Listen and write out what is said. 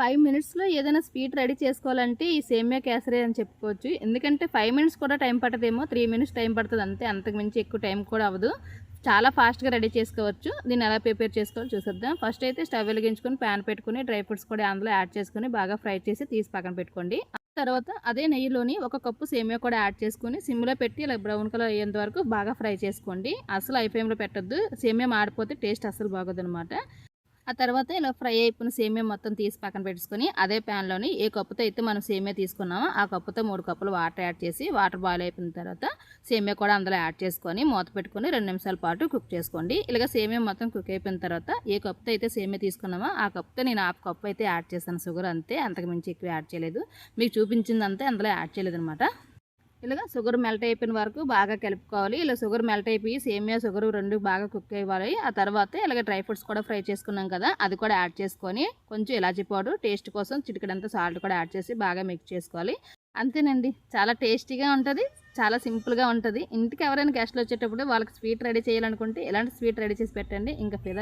5 మినిట్స్‌లో ఏదైనా sweet ready చేసుకోవాలంటే ఈ సేమియా కేసరి అని చెప్పుకోవచ్చు. ఎందుకంటే 5 మినిట్స్ కూడా టైం పట్టదేమో, 3 మినిట్స్ టైం పడుతుంది అంతే. అంతకు మించి ఎక్కువ టైం కూడా అవ్వదు. చాలా ఫాస్ట్‌గా రెడీ చేసుకోవచ్చు. దీన్ని ఎలా ప్రిపేర్ చేసుకోవాలో చూసేద్దాం. ఫస్ట్ అయితే స్టవ్ వెలిగించుకొని ప్యాన్ పెట్టుకొని డ్రై ఫ్రూట్స్ కూడా అందులో యాడ్ చేసుకొని బాగా ఫ్రై చేసి తీసి పక్కన పెట్టుకోండి. తర్వాత అదే నెయ్యిలోని ఒక కప్పు సేమియా కూడా యాడ్ చేసుకొని సిమ్‌లో పెట్టి ఇలా బ్రౌన్ కలర్ అయ్యేంత వరకు బాగా ఫ్రై చేసుకోండి. అసలు హై ఫ్లేమ్‌లో పెట్టొద్దు. సేమియా మాడిపోతే టేస్ట్ అస్సలు బాగోదనమాట. ఆ తర్వాత ఇలా ఫ్రై అయిపోయిన సేమియా మొత్తం తీసి పక్కన పెట్టేసుకొని అదే ప్యాన్లోని ఏ కప్పుతో అయితే మనం సేమియా తీసుకున్నామో ఆ కప్పుతో 3 కప్పులు వాటర్ యాడ్ చేసి వాటర్ బాయిల్ అయిపోయిన తర్వాత సేమియా కూడా అందులో యాడ్ చేసుకొని మూత పెట్టుకొని 2 నిమిషాల పాటు కుక్ చేసుకోండి. ఇలాగ సేమియా మొత్తం కుక్ అయిపోయిన తర్వాత ఏ కప్పుతో అయితే సేమియా తీసుకున్నామో ఆ కప్పుతో నేను హాఫ్ కప్ అయితే యాడ్ చేశాను షుగర్, అంతే. అంతకు మించి ఎక్కువ యాడ్ చేయలేదు. మీకు చూపించిందంతే అందులో యాడ్ చేయలేదనమాట. ఇలాగ షుగర్ మెల్ట్ అయిపోయిన వరకు బాగా కలుపుకోవాలి. ఇలా షుగర్ మెల్ట్ అయిపోయి సేమియా షుగర్ 2 బాగా కుక్ అవ్వాలి. ఆ తర్వాత ఇలాగ డ్రై ఫ్రూట్స్ కూడా ఫ్రై చేసుకున్నాం కదా, అది కూడా యాడ్ చేసుకొని కొంచెం ఇలాచీ పౌడర్ టేస్ట్ కోసం చిటికెడంతా సాల్ట్ కూడా యాడ్ చేసి బాగా మిక్స్ చేసుకోవాలి. అంతేనండి. చాలా టేస్టీగా ఉంటుంది. చాలా సింపుల్గా ఉంటుంది. ఇంటికి ఎవరైనా గెస్ట్లు వచ్చేటప్పుడు వాళ్ళకి స్వీట్ రెడీ చేయాలనుకుంటే ఇలాంటి స్వీట్ రెడీ చేసి పెట్టండి. ఇంకా ఫిదా